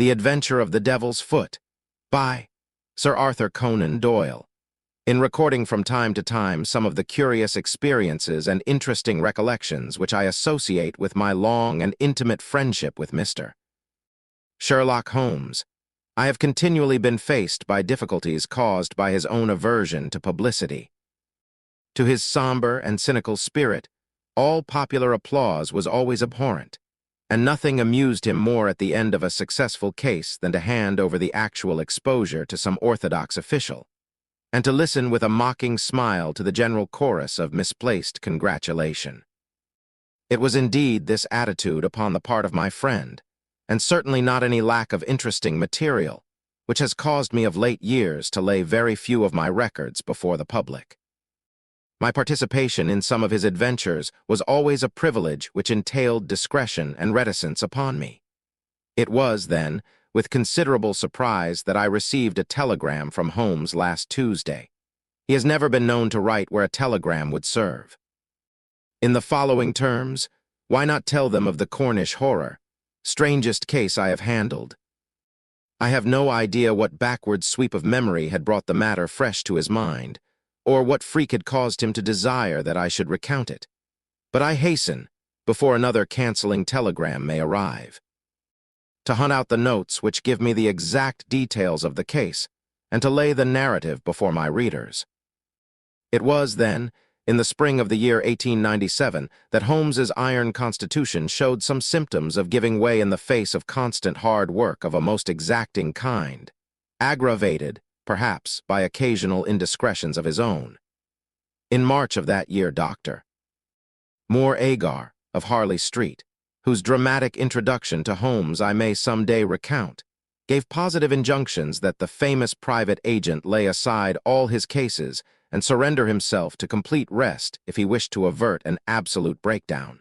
The Adventure of the Devil's Foot, by Sir Arthur Conan Doyle. In recording from time to time some of the curious experiences and interesting recollections which I associate with my long and intimate friendship with Mr. Sherlock Holmes, I have continually been faced by difficulties caused by his own aversion to publicity. To his somber and cynical spirit, all popular applause was always abhorrent, and nothing amused him more at the end of a successful case than to hand over the actual exposure to some orthodox official, and to listen with a mocking smile to the general chorus of misplaced congratulation. It was indeed this attitude upon the part of my friend, and certainly not any lack of interesting material, which has caused me of late years to lay very few of my records before the public. My participation in some of his adventures was always a privilege which entailed discretion and reticence upon me. It was, then, with considerable surprise that I received a telegram from Holmes last Tuesday. He has never been known to write where a telegram would serve. In the following terms, why not tell them of the Cornish horror, strangest case I have handled? I have no idea what backward sweep of memory had brought the matter fresh to his mind, or what freak had caused him to desire that I should recount it. But I hasten, before another canceling telegram may arrive, to hunt out the notes which give me the exact details of the case, and to lay the narrative before my readers. It was, then, in the spring of the year 1897, that Holmes's iron constitution showed some symptoms of giving way in the face of constant hard work of a most exacting kind, aggravated, perhaps, by occasional indiscretions of his own. In March of that year, Dr. Moore Agar, of Harley Street, whose dramatic introduction to Holmes I may some day recount, gave positive injunctions that the famous private agent lay aside all his cases and surrender himself to complete rest if he wished to avert an absolute breakdown.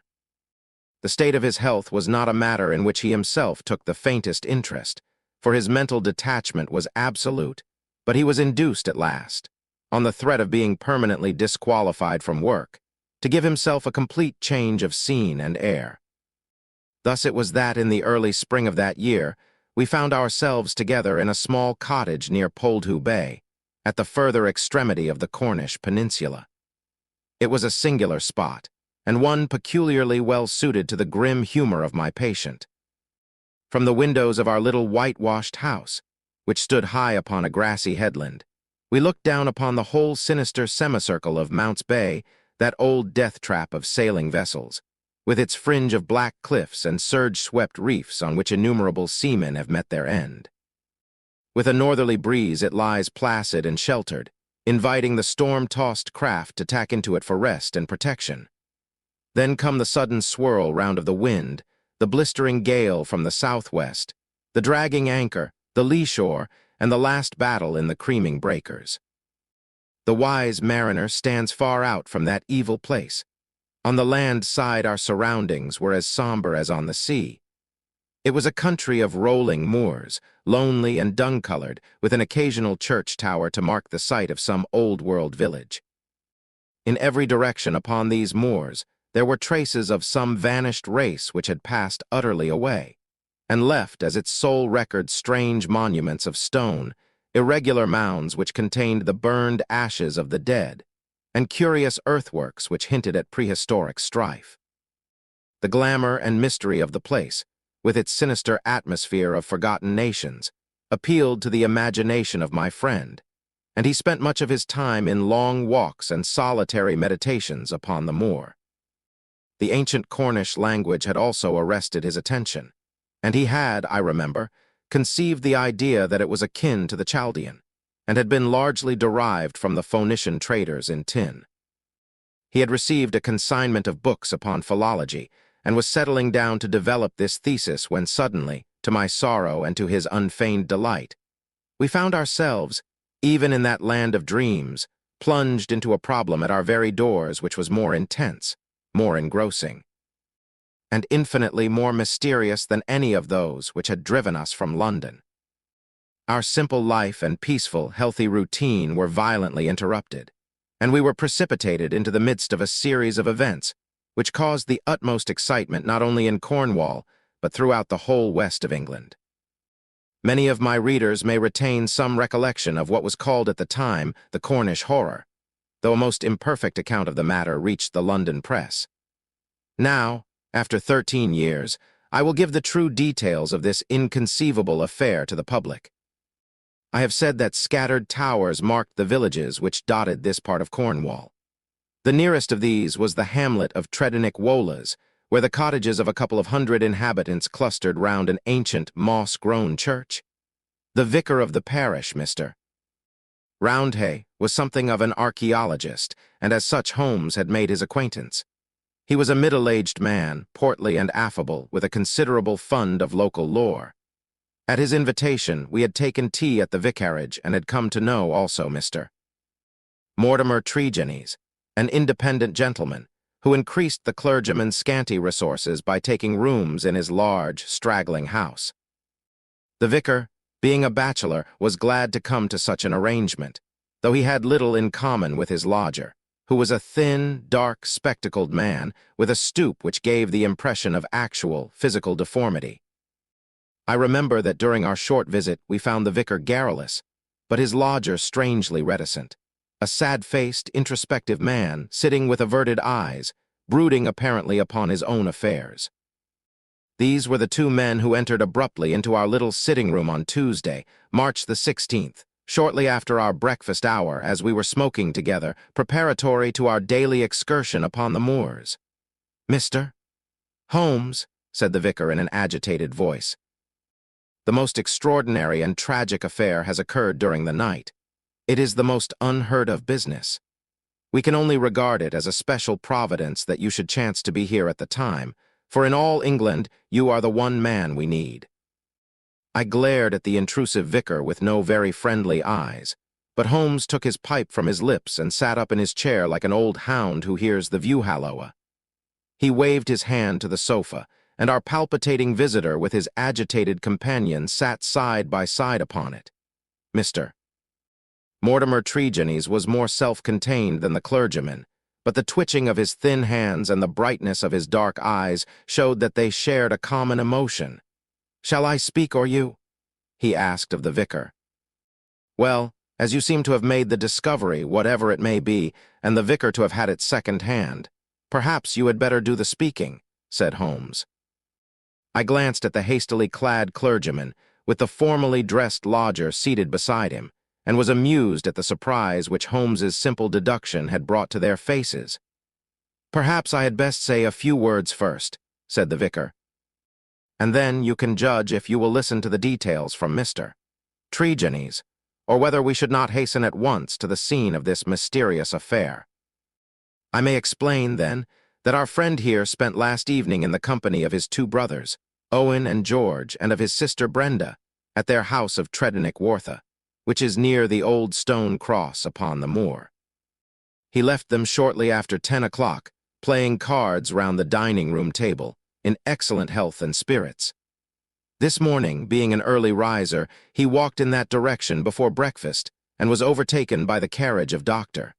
The state of his health was not a matter in which he himself took the faintest interest, for his mental detachment was absolute, but he was induced at last, on the threat of being permanently disqualified from work, to give himself a complete change of scene and air. Thus it was that in the early spring of that year we found ourselves together in a small cottage near Poldhu Bay, at the further extremity of the Cornish peninsula. It was a singular spot, and one peculiarly well suited to the grim humor of my patient. From the windows of our little whitewashed house, which stood high upon a grassy headland, we looked down upon the whole sinister semicircle of Mounts Bay, that old death-trap of sailing vessels, with its fringe of black cliffs and surge-swept reefs on which innumerable seamen have met their end. With a northerly breeze it lies placid and sheltered, inviting the storm-tossed craft to tack into it for rest and protection. Then come the sudden swirl round of the wind, the blistering gale from the southwest, the dragging anchor, the lee shore, and the last battle in the creaming breakers. The wise mariner stands far out from that evil place. On the land side our surroundings were as somber as on the sea. It was a country of rolling moors, lonely and dung-colored, with an occasional church tower to mark the site of some old-world village. In every direction upon these moors there were traces of some vanished race which had passed utterly away, and left as its sole record strange monuments of stone, irregular mounds which contained the burned ashes of the dead, and curious earthworks which hinted at prehistoric strife. The glamour and mystery of the place, with its sinister atmosphere of forgotten nations, appealed to the imagination of my friend, and he spent much of his time in long walks and solitary meditations upon the moor. The ancient Cornish language had also arrested his attention, and he had, I remember, conceived the idea that it was akin to the Chaldean, and had been largely derived from the Phoenician traders in tin. He had received a consignment of books upon philology, and was settling down to develop this thesis when suddenly, to my sorrow and to his unfeigned delight, we found ourselves, even in that land of dreams, plunged into a problem at our very doors which was more intense, more engrossing, and infinitely more mysterious than any of those which had driven us from London. Our simple life and peaceful, healthy routine were violently interrupted, and we were precipitated into the midst of a series of events which caused the utmost excitement not only in Cornwall, but throughout the whole west of England. Many of my readers may retain some recollection of what was called at the time the Cornish horror, though a most imperfect account of the matter reached the London press. Now, after 13 years, I will give the true details of this inconceivable affair to the public. I have said that scattered towers marked the villages which dotted this part of Cornwall. The nearest of these was the hamlet of Treddinick Wolas, where the cottages of a couple of hundred inhabitants clustered round an ancient, moss-grown church. The vicar of the parish, Mr. Roundhay, was something of an archaeologist, and as such Holmes had made his acquaintance. He was a middle-aged man, portly and affable, with a considerable fund of local lore. At his invitation, we had taken tea at the vicarage and had come to know also Mr. Mortimer Tregennies, an independent gentleman, who increased the clergyman's scanty resources by taking rooms in his large, straggling house. The vicar, being a bachelor, was glad to come to such an arrangement, though he had little in common with his lodger, who was a thin, dark, spectacled man with a stoop which gave the impression of actual, physical deformity. I remember that during our short visit we found the vicar garrulous, but his lodger strangely reticent. A sad-faced, introspective man, sitting with averted eyes, brooding apparently upon his own affairs. These were the two men who entered abruptly into our little sitting-room on Tuesday, March the 16th, shortly after our breakfast hour, as we were smoking together, preparatory to our daily excursion upon the moors. "Mr. Holmes," said the vicar in an agitated voice, "the most extraordinary and tragic affair has occurred during the night. It is the most unheard-of business. We can only regard it as a special providence that you should chance to be here at the time, for in all England you are the one man we need." I glared at the intrusive vicar with no very friendly eyes, but Holmes took his pipe from his lips and sat up in his chair like an old hound who hears the view-halloa. He waved his hand to the sofa, and our palpitating visitor with his agitated companion sat side by side upon it. Mr. Mortimer Tregennies was more self-contained than the clergyman, but the twitching of his thin hands and the brightness of his dark eyes showed that they shared a common emotion. "Shall I speak or you?" he asked of the vicar. "Well, as you seem to have made the discovery, whatever it may be, and the vicar to have had it second-hand, perhaps you had better do the speaking," said Holmes. I glanced at the hastily clad clergyman, with the formally dressed lodger seated beside him, and was amused at the surprise which Holmes's simple deduction had brought to their faces. "Perhaps I had best say a few words first," said the vicar, "and then you can judge if you will listen to the details from Mr. Tregennies, or whether we should not hasten at once to the scene of this mysterious affair. I may explain, then, that our friend here spent last evening in the company of his two brothers, Owen and George, and of his sister Brenda, at their house of Treddinick Wolas, which is near the old stone cross upon the moor. He left them shortly after 10 o'clock, playing cards round the dining-room table, in excellent health and spirits. This morning, being an early riser, he walked in that direction before breakfast, and was overtaken by the carriage of Dr.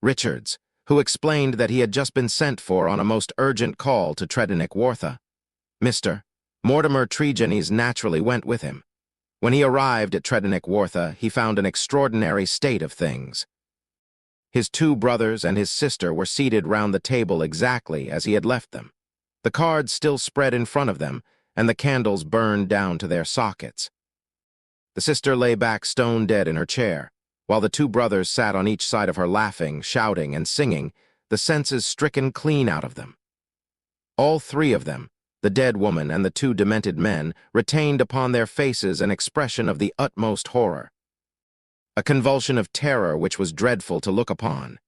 Richards, who explained that he had just been sent for on a most urgent call to Treddinick Wolas. Mr. Mortimer Tregennies naturally went with him. When he arrived at Treddinick Wolas, he found an extraordinary state of things. His two brothers and his sister were seated round the table exactly as he had left them, the cards still spread in front of them, and the candles burned down to their sockets. The sister lay back stone-dead in her chair, while the two brothers sat on each side of her laughing, shouting, and singing, the senses stricken clean out of them. All three of them, the dead woman and the two demented men, retained upon their faces an expression of the utmost horror, a convulsion of terror which was dreadful to look upon.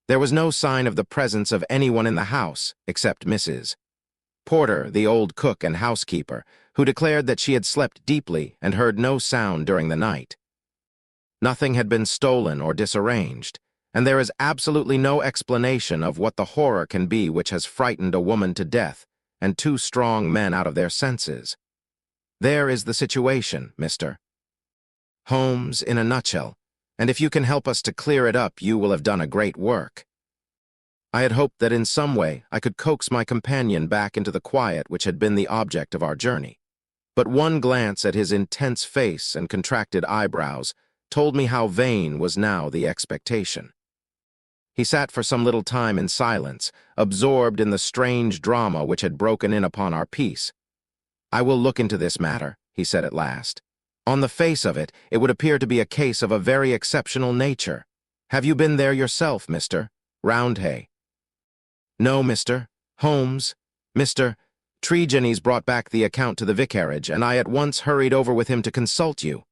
There was no sign of the presence of anyone in the house, except Mrs. Porter, the old cook and housekeeper, who declared that she had slept deeply and heard no sound during the night. Nothing had been stolen or disarranged, and there is absolutely no explanation of what the horror can be which has frightened a woman to death and two strong men out of their senses. There is the situation, Mr. Holmes, in a nutshell, and if you can help us to clear it up, you will have done a great work." I had hoped that in some way I could coax my companion back into the quiet which had been the object of our journey, but one glance at his intense face and contracted eyebrows told me how vain was now the expectation. He sat for some little time in silence, absorbed in the strange drama which had broken in upon our peace. "I will look into this matter," he said at last. "On the face of it, it would appear to be a case of a very exceptional nature. Have you been there yourself, Mr. Roundhay?" "No, Mr. Holmes. Mr. Tregennies brought back the account to the vicarage, and I at once hurried over with him to consult you.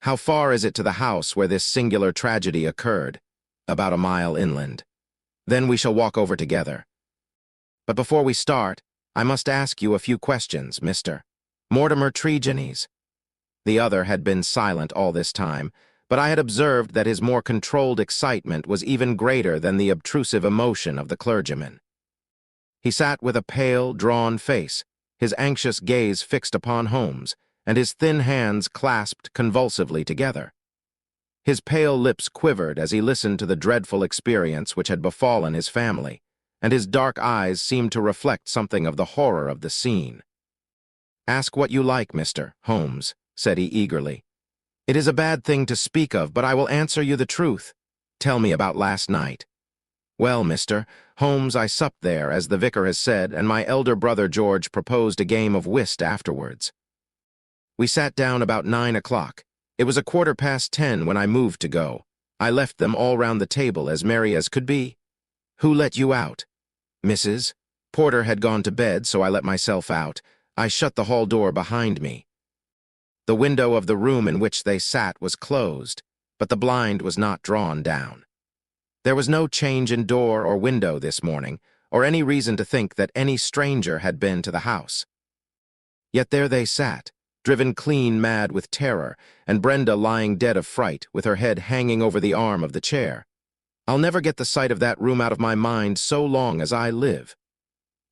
How far is it to the house where this singular tragedy occurred?" "About a mile inland." "Then we shall walk over together. But before we start, I must ask you a few questions, Mr. Mortimer Tregennies." The other had been silent all this time, but I had observed that his more controlled excitement was even greater than the obtrusive emotion of the clergyman. He sat with a pale, drawn face, his anxious gaze fixed upon Holmes, and his thin hands clasped convulsively together. His pale lips quivered as he listened to the dreadful experience which had befallen his family, and his dark eyes seemed to reflect something of the horror of the scene. "Ask what you like, Mr. Holmes," said he eagerly. "It is a bad thing to speak of, but I will answer you the truth. Tell me about last night." "Well, Mr. Holmes, I supped there, as the vicar has said, and my elder brother George proposed a game of whist afterwards. We sat down about 9 o'clock. It was 10:15 when I moved to go. I left them all round the table as merry as could be." "Who let you out?" "Mrs. Porter had gone to bed, so I let myself out. I shut the hall door behind me. The window of the room in which they sat was closed, but the blind was not drawn down. There was no change in door or window this morning, or any reason to think that any stranger had been to the house. Yet there they sat, driven clean mad with terror, and Brenda lying dead of fright, with her head hanging over the arm of the chair. I'll never get the sight of that room out of my mind so long as I live."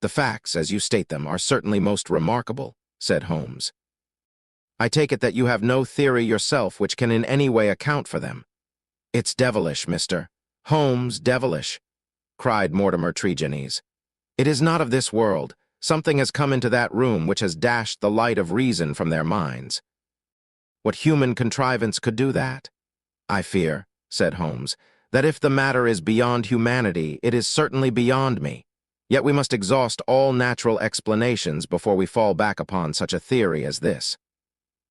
"The facts, as you state them, are certainly most remarkable," said Holmes. "I take it that you have no theory yourself which can in any way account for them." "It's devilish, Mr. Holmes, devilish," cried Mortimer Tregennies. "It is not of this world. Something has come into that room which has dashed the light of reason from their minds." "What human contrivance could do that?" "I fear," said Holmes, "that if the matter is beyond humanity, it is certainly beyond me. Yet we must exhaust all natural explanations before we fall back upon such a theory as this.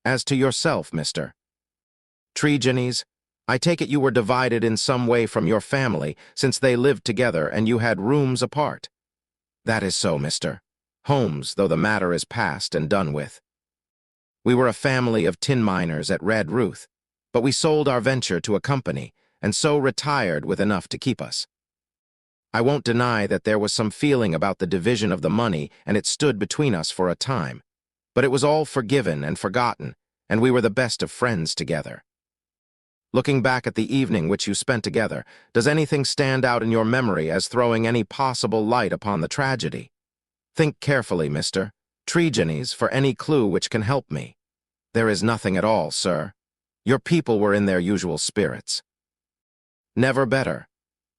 As to yourself, Mr. Tregennies, I take it you were divided in some way from your family, since they lived together and you had rooms apart." "That is so, Mr. Holmes, though the matter is past and done with. We were a family of tin miners at Red Ruth, but we sold our venture to a company, and so retired with enough to keep us. I won't deny that there was some feeling about the division of the money, and it stood between us for a time, but it was all forgiven and forgotten, and we were the best of friends together. Looking back at the evening which you spent together, does anything stand out in your memory as throwing any possible light upon the tragedy? Think carefully, Mr. Tregennies, for any clue which can help me." "There is nothing at all, sir. Your people were in their usual spirits." "Never better.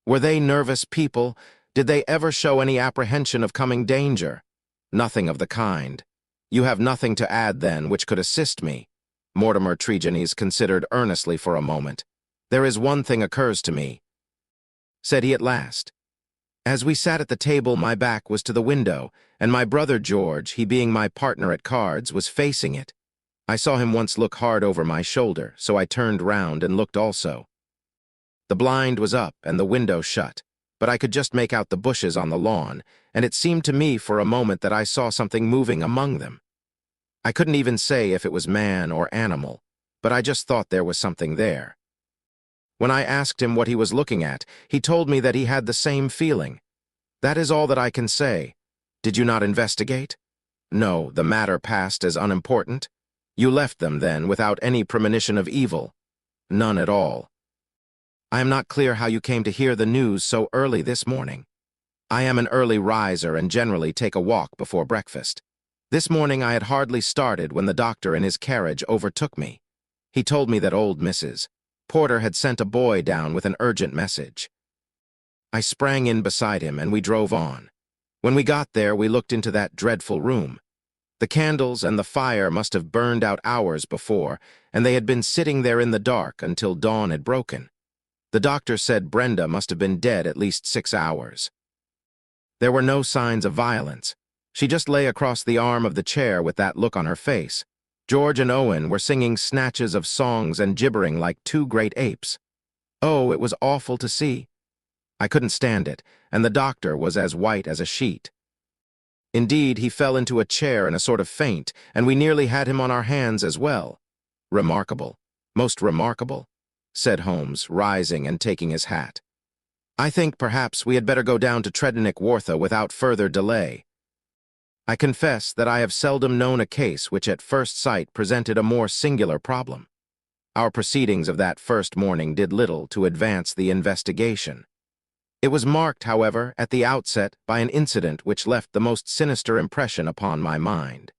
Were they nervous people? Did they ever show any apprehension of coming danger?" "Nothing of the kind. You have nothing to add, then, which could assist me." Mortimer Tregennies considered earnestly for a moment. "There is one thing occurs to me," said he at last. "As we sat at the table, my back was to the window, and my brother George, he being my partner at cards, was facing it. I saw him once look hard over my shoulder, so I turned round and looked also. The blind was up and the window shut, but I could just make out the bushes on the lawn, and it seemed to me for a moment that I saw something moving among them. I couldn't even say if it was man or animal, but I just thought there was something there. When I asked him what he was looking at, he told me that he had the same feeling. That is all that I can say. Did you not investigate? No, the matter passed as unimportant. You left them, then, without any premonition of evil? None at all. I am not clear how you came to hear the news so early this morning. I am an early riser and generally take a walk before breakfast. This morning I had hardly started when the doctor in his carriage overtook me. He told me that old Mrs. Porter had sent a boy down with an urgent message. I sprang in beside him and we drove on. When we got there, we looked into that dreadful room. The candles and the fire must have burned out hours before, and they had been sitting there in the dark until dawn had broken. The doctor said Brenda must have been dead at least 6 hours. There were no signs of violence. She just lay across the arm of the chair with that look on her face. George and Owen were singing snatches of songs and gibbering like two great apes. Oh, it was awful to see. I couldn't stand it, and the doctor was as white as a sheet. Indeed, he fell into a chair in a sort of faint, and we nearly had him on our hands as well. Remarkable, most remarkable, said Holmes, rising and taking his hat. I think perhaps we had better go down to Tredennick-Wartha without further delay. I confess that I have seldom known a case which at first sight presented a more singular problem. Our proceedings of that first morning did little to advance the investigation. It was marked, however, at the outset by an incident which left the most sinister impression upon my mind.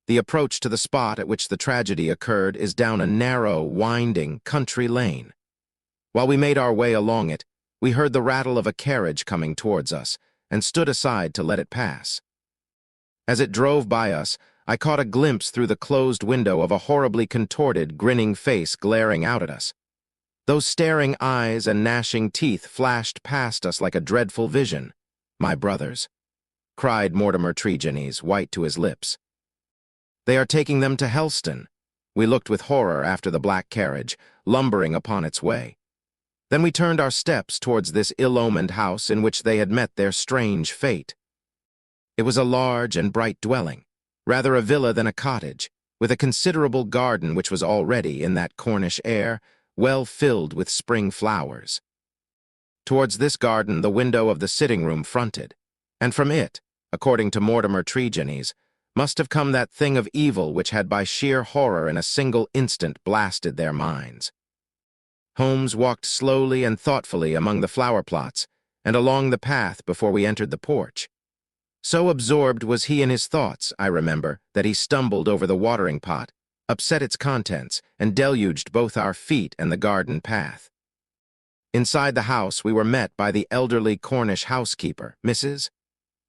The approach to the spot at which the tragedy occurred is down a narrow, winding, country lane. While we made our way along it, we heard the rattle of a carriage coming towards us, and stood aside to let it pass. As it drove by us, I caught a glimpse through the closed window of a horribly contorted, grinning face glaring out at us. Those staring eyes and gnashing teeth flashed past us like a dreadful vision. My brothers, cried Mortimer Tregennies, white to his lips. They are taking them to Helston. We looked with horror after the black carriage, lumbering upon its way. Then we turned our steps towards this ill-omened house in which they had met their strange fate. It was a large and bright dwelling, rather a villa than a cottage, with a considerable garden which was already, in that Cornish air, well filled with spring flowers. Towards this garden the window of the sitting-room fronted, and from it, according to Mortimer Tregennies, must have come that thing of evil which had by sheer horror in a single instant blasted their minds. Holmes walked slowly and thoughtfully among the flower plots and along the path before we entered the porch. So absorbed was he in his thoughts, I remember, that he stumbled over the watering pot, upset its contents, and deluged both our feet and the garden path. Inside the house we were met by the elderly Cornish housekeeper, Mrs.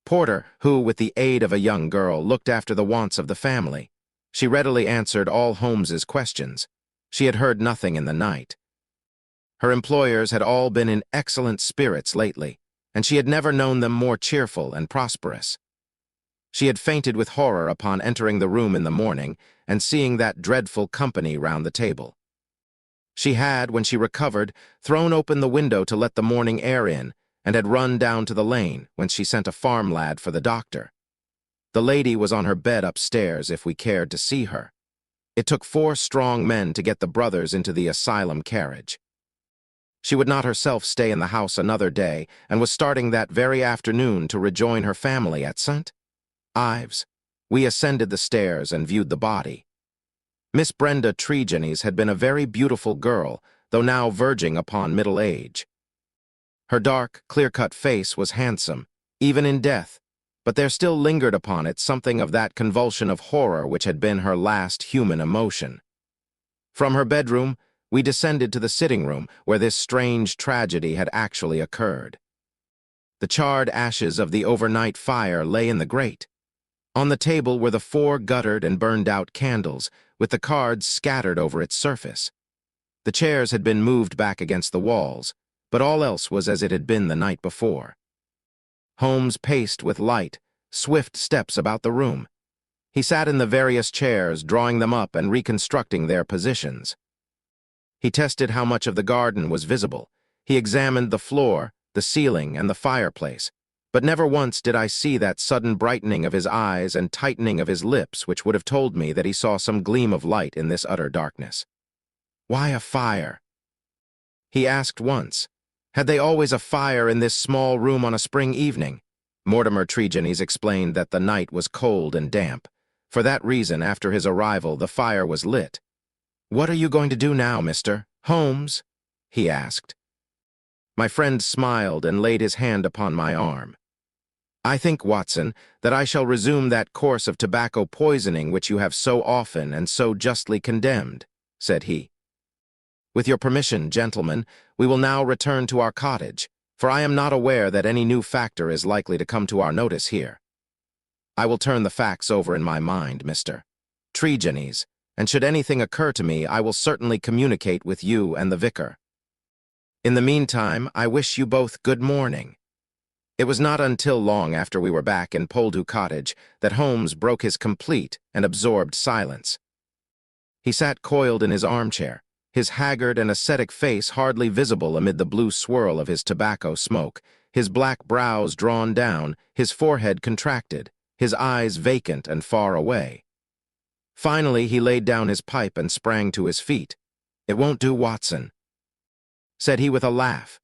Porter, who, with the aid of a young girl, looked after the wants of the family. She readily answered all Holmes's questions. She had heard nothing in the night. Her employers had all been in excellent spirits lately, and she had never known them more cheerful and prosperous. She had fainted with horror upon entering the room in the morning and seeing that dreadful company round the table. She had, when she recovered, thrown open the window to let the morning air in, and had run down to the lane, whence she sent a farm lad for the doctor. The lady was on her bed upstairs if we cared to see her. It took 4 strong men to get the brothers into the asylum carriage. She would not herself stay in the house another day, and was starting that very afternoon to rejoin her family at St. Ives. We ascended the stairs and viewed the body. Miss Brenda Tregennies had been a very beautiful girl, though now verging upon middle age. Her dark, clear-cut face was handsome, even in death, but there still lingered upon it something of that convulsion of horror which had been her last human emotion. From her bedroom, we descended to the sitting-room, where this strange tragedy had actually occurred. The charred ashes of the overnight fire lay in the grate. On the table were the 4 guttered and burned-out candles, with the cards scattered over its surface. The chairs had been moved back against the walls, but all else was as it had been the night before. Holmes paced with light, swift steps about the room. He sat in the various chairs, drawing them up and reconstructing their positions. He tested how much of the garden was visible. He examined the floor, the ceiling, and the fireplace, but never once did I see that sudden brightening of his eyes and tightening of his lips which would have told me that he saw some gleam of light in this utter darkness. Why a fire? He asked once. Had they always a fire in this small room on a spring evening? Mortimer Tregennies explained that the night was cold and damp. For that reason, after his arrival, the fire was lit. "What are you going to do now, Mr. Holmes?" he asked. My friend smiled and laid his hand upon my arm. "I think, Watson, that I shall resume that course of tobacco poisoning which you have so often and so justly condemned," said he. "With your permission, gentlemen, we will now return to our cottage, for I am not aware that any new factor is likely to come to our notice here." I will turn the facts over in my mind, Mr. Tregennies, and should anything occur to me, I will certainly communicate with you and the vicar. In the meantime, I wish you both good morning." It was not until long after we were back in Poldhu Cottage that Holmes broke his complete and absorbed silence. He sat coiled in his armchair, his haggard and ascetic face hardly visible amid the blue swirl of his tobacco smoke, his black brows drawn down, his forehead contracted, his eyes vacant and far away. Finally, he laid down his pipe and sprang to his feet. "It won't do, Watson," said he with a laugh.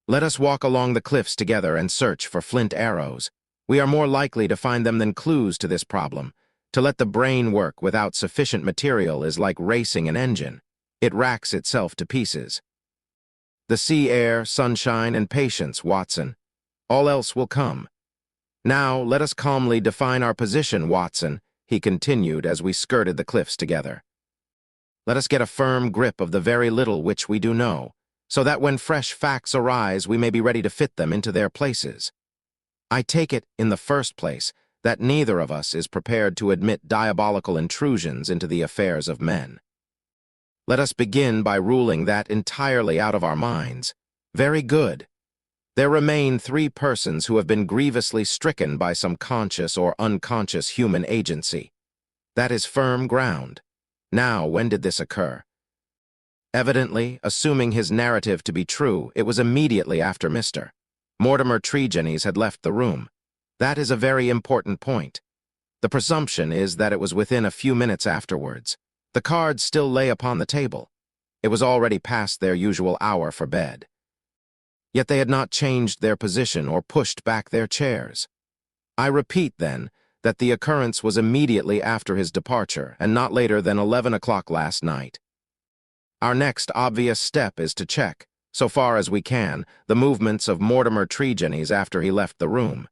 "Let us walk along the cliffs together and search for flint arrows. We are more likely to find them than clues to this problem. To let the brain work without sufficient material is like racing an engine. It racks itself to pieces. The sea air, sunshine, and patience, Watson. All else will come. Now, let us calmly define our position, Watson," he continued as we skirted the cliffs together. "Let us get a firm grip of the very little which we do know, so that when fresh facts arise, we may be ready to fit them into their places. I take it, in the first place, that neither of us is prepared to admit diabolical intrusions into the affairs of men. Let us begin by ruling that entirely out of our minds. Very good. There remain 3 persons who have been grievously stricken by some conscious or unconscious human agency. That is firm ground. Now, when did this occur? Evidently, assuming his narrative to be true, it was immediately after Mr. Mortimer Tregennies had left the room. That is a very important point. The presumption is that it was within a few minutes afterwards. The cards still lay upon the table. It was already past their usual hour for bed. Yet they had not changed their position or pushed back their chairs. I repeat, then, that the occurrence was immediately after his departure and not later than 11 o'clock last night. Our next obvious step is to check, so far as we can, the movements of Mortimer Tregennies after he left the room.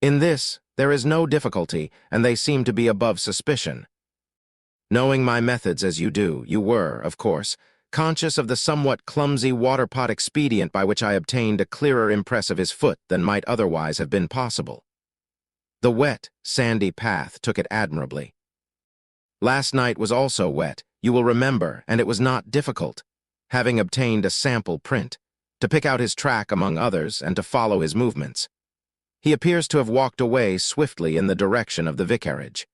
In this, there is no difficulty, and they seem to be above suspicion. Knowing my methods as you do, you were, of course, conscious of the somewhat clumsy water-pot expedient by which I obtained a clearer impress of his foot than might otherwise have been possible. The wet, sandy path took it admirably. Last night was also wet, you will remember, and it was not difficult, having obtained a sample print, to pick out his track among others and to follow his movements. He appears to have walked away swiftly in the direction of the vicarage.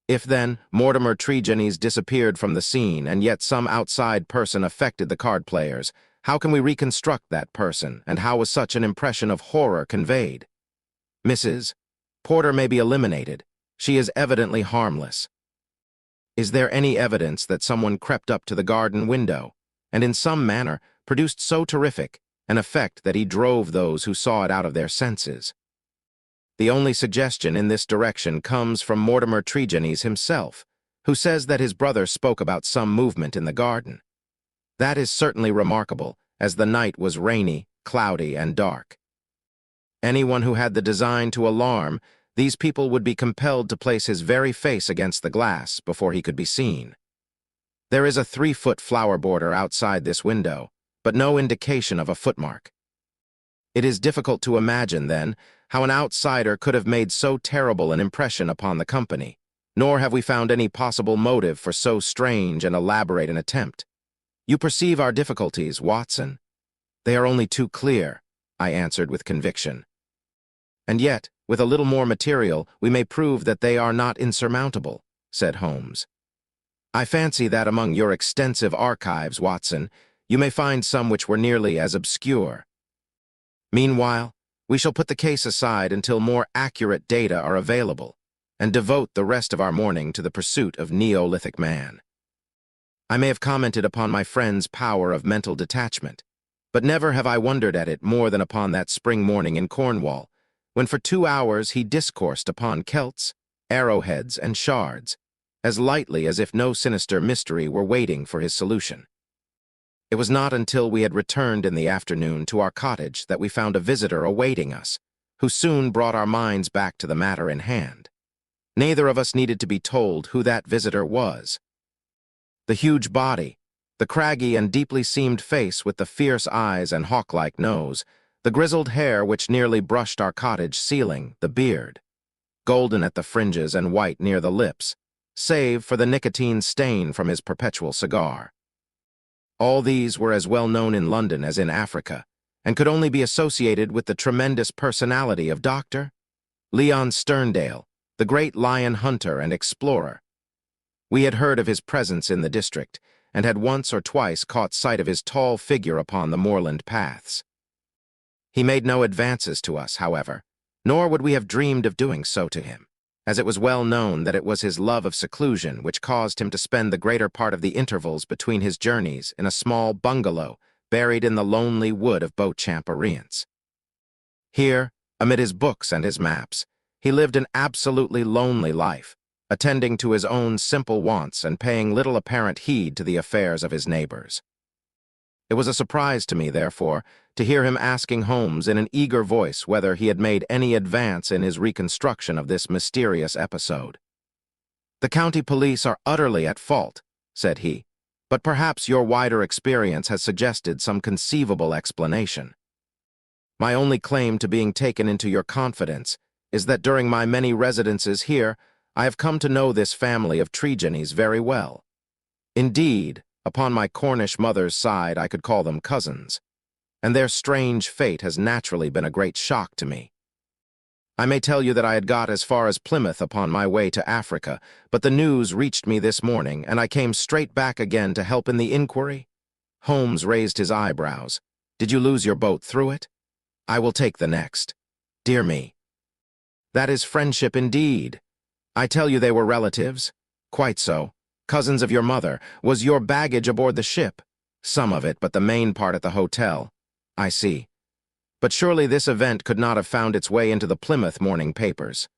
If, then, Mortimer Tregennies disappeared from the scene and yet some outside person affected the card players, how can we reconstruct that person, and how was such an impression of horror conveyed? Mrs. Porter may be eliminated. She is evidently harmless. Is there any evidence that someone crept up to the garden window, and in some manner produced so terrific an effect that he drove those who saw it out of their senses? The only suggestion in this direction comes from Mortimer Tregennies himself, who says that his brother spoke about some movement in the garden. That is certainly remarkable, as the night was rainy, cloudy, and dark. Anyone who had the design to alarm, these people would be compelled to place his very face against the glass before he could be seen. There is a 3-foot flower border outside this window, but no indication of a footmark. It is difficult to imagine, then, how an outsider could have made so terrible an impression upon the company, nor have we found any possible motive for so strange and elaborate an attempt. You perceive our difficulties, Watson. They are only too clear, I answered with conviction. And yet, with a little more material, we may prove that they are not insurmountable, said Holmes. I fancy that among your extensive archives, Watson, you may find some which were nearly as obscure. Meanwhile, we shall put the case aside until more accurate data are available, and devote the rest of our morning to the pursuit of Neolithic man. I may have commented upon my friend's power of mental detachment, but never have I wondered at it more than upon that spring morning in Cornwall, when for 2 hours he discoursed upon Celts, arrowheads, and shards, as lightly as if no sinister mystery were waiting for his solution. It was not until we had returned in the afternoon to our cottage that we found a visitor awaiting us, who soon brought our minds back to the matter in hand. Neither of us needed to be told who that visitor was. The huge body, the craggy and deeply seamed face with the fierce eyes and hawk-like nose, the grizzled hair which nearly brushed our cottage ceiling, the beard. golden at the fringes and white near the lips, save for the nicotine stain from his perpetual cigar. All these were as well known in London as in Africa, and could only be associated with the tremendous personality of Dr. Leon Sterndale, the great lion hunter and explorer. We had heard of his presence in the district, and had once or twice caught sight of his tall figure upon the moorland paths. He made no advances to us, however, nor would we have dreamed of doing so to him, as it was well known that it was his love of seclusion which caused him to spend the greater part of the intervals between his journeys in a small bungalow buried in the lonely wood of Beauchamp-Orients. Here, amid his books and his maps, he lived an absolutely lonely life, attending to his own simple wants and paying little apparent heed to the affairs of his neighbors. It was a surprise to me, therefore, to hear him asking Holmes in an eager voice whether he had made any advance in his reconstruction of this mysterious episode. "The county police are utterly at fault," said he, "but perhaps your wider experience has suggested some conceivable explanation. My only claim to being taken into your confidence is that during my many residences here, I have come to know this family of Tregenis very well. Indeed, upon my Cornish mother's side I could call them cousins, and their strange fate has naturally been a great shock to me. I may tell you that I had got as far as Plymouth upon my way to Africa, but the news reached me this morning, and I came straight back again to help in the inquiry." Holmes raised his eyebrows. "Did you lose your boat through it?" "I will take the next." "Dear me. That is friendship indeed. I tell you they were relatives." "Quite so. Cousins of your mother. Was your baggage aboard the ship?" "Some of it, but the main part at the hotel." "I see. But surely this event could not have found its way into the Plymouth morning papers."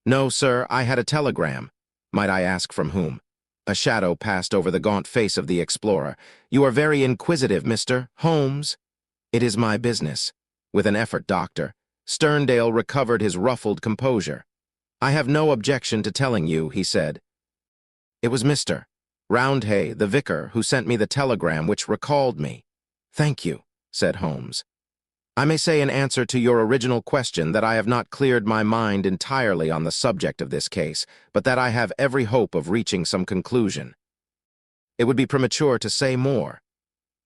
"No, sir, I had a telegram." "Might I ask from whom?" A shadow passed over the gaunt face of the explorer. "You are very inquisitive, Mr. Holmes." "It is my business." With an effort, Doctor, Sterndale recovered his ruffled composure. "I have no objection to telling you," he said. "It was Mr. Roundhay, the vicar, who sent me the telegram which recalled me." "Thank you," said Holmes. "I may say in answer to your original question that I have not cleared my mind entirely on the subject of this case, but that I have every hope of reaching some conclusion. It would be premature to say more.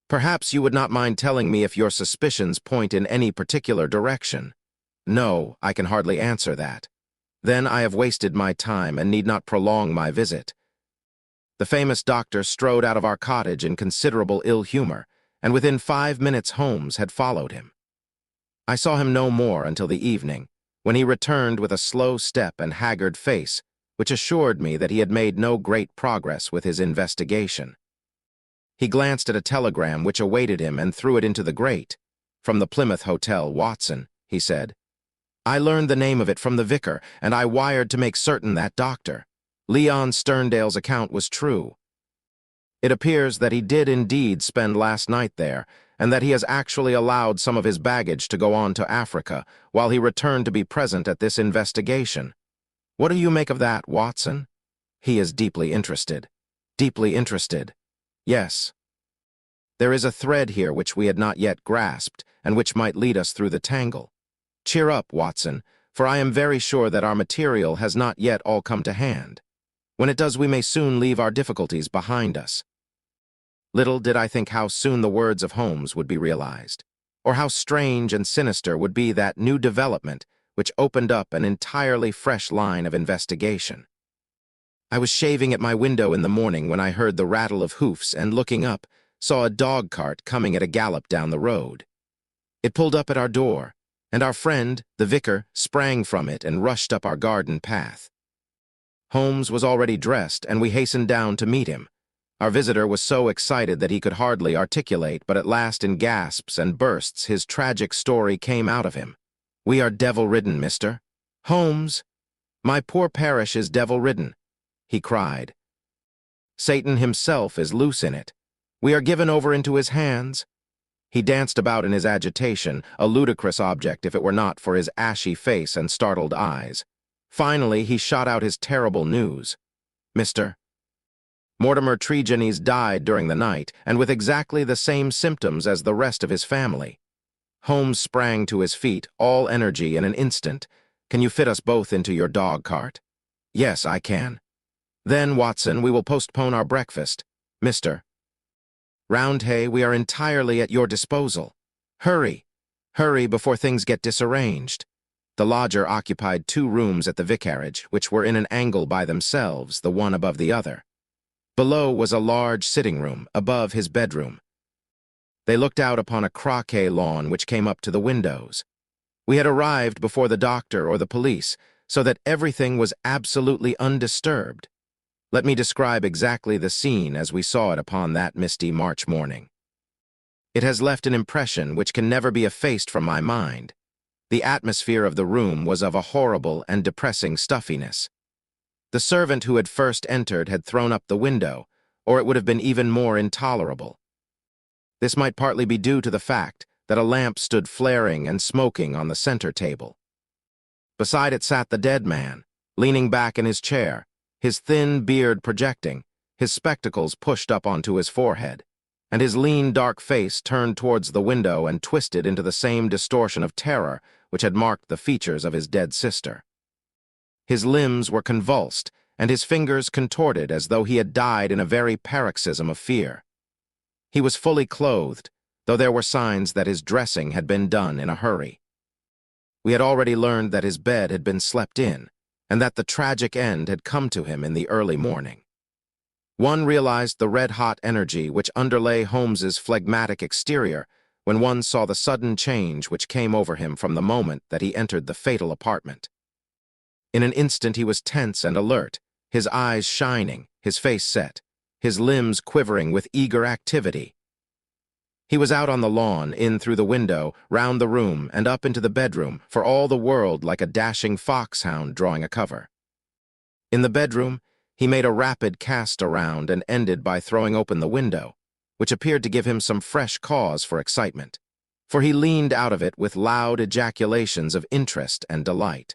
Perhaps you would not mind telling me if your suspicions point in any particular direction." "No, I can hardly answer that." "Then I have wasted my time and need not prolong my visit." The famous doctor strode out of our cottage in considerable ill humor, and within 5 minutes Holmes had followed him. I saw him no more until the evening, when he returned with a slow step and haggard face, which assured me that he had made no great progress with his investigation. He glanced at a telegram which awaited him and threw it into the grate. "From the Plymouth Hotel, Watson," he said. "I learned the name of it from the vicar, and I wired to make certain that Dr. Leon Sterndale's account was true. It appears that he did indeed spend last night there, and that he has actually allowed some of his baggage to go on to Africa, while he returned to be present at this investigation. What do you make of that, Watson?" "He is deeply interested." "Deeply interested?" "Yes. There is a thread here which we had not yet grasped, and which might lead us through the tangle. Cheer up, Watson, for I am very sure that our material has not yet all come to hand. When it does, we may soon leave our difficulties behind us." Little did I think how soon the words of Holmes would be realized, or how strange and sinister would be that new development which opened up an entirely fresh line of investigation. I was shaving at my window in the morning when I heard the rattle of hoofs and, looking up, saw a dog cart coming at a gallop down the road. It pulled up at our door, and our friend, the vicar, sprang from it and rushed up our garden path. Holmes was already dressed, and we hastened down to meet him. Our visitor was so excited that he could hardly articulate, but at last in gasps and bursts his tragic story came out of him. "We are devil-ridden, Mr. Holmes. My poor parish is devil-ridden," he cried. "Satan himself is loose in it. We are given over into his hands." He danced about in his agitation, a ludicrous object if it were not for his ashy face and startled eyes. Finally, he shot out his terrible news. "Mr. Mortimer Tregenis died during the night, and with exactly the same symptoms as the rest of his family." Holmes sprang to his feet, all energy in an instant. Can you fit us both into your dog cart? Yes, I can. Then, Watson, we will postpone our breakfast. Mr. Roundhay, we are entirely at your disposal. Hurry! Hurry before things get disarranged. The lodger occupied 2 rooms at the vicarage, which were in an angle by themselves, the one above the other. Below was a large sitting room, above his bedroom. They looked out upon a croquet lawn which came up to the windows. We had arrived before the doctor or the police, so that everything was absolutely undisturbed. Let me describe exactly the scene as we saw it upon that misty March morning. It has left an impression which can never be effaced from my mind. The atmosphere of the room was of a horrible and depressing stuffiness. The servant who had first entered had thrown up the window, or it would have been even more intolerable. This might partly be due to the fact that a lamp stood flaring and smoking on the center table. Beside it sat the dead man, leaning back in his chair, his thin beard projecting, his spectacles pushed up onto his forehead, and his lean, dark face turned towards the window and twisted into the same distortion of terror which had marked the features of his dead sister. His limbs were convulsed, and his fingers contorted as though he had died in a very paroxysm of fear. He was fully clothed, though there were signs that his dressing had been done in a hurry. We had already learned that his bed had been slept in, and that the tragic end had come to him in the early morning. One realized the red-hot energy which underlay Holmes's phlegmatic exterior when one saw the sudden change which came over him from the moment that he entered the fatal apartment. In an instant he was tense and alert, his eyes shining, his face set, his limbs quivering with eager activity. He was out on the lawn, in through the window, round the room, and up into the bedroom, for all the world like a dashing foxhound drawing a cover. In the bedroom, he made a rapid cast around and ended by throwing open the window, which appeared to give him some fresh cause for excitement, for he leaned out of it with loud ejaculations of interest and delight.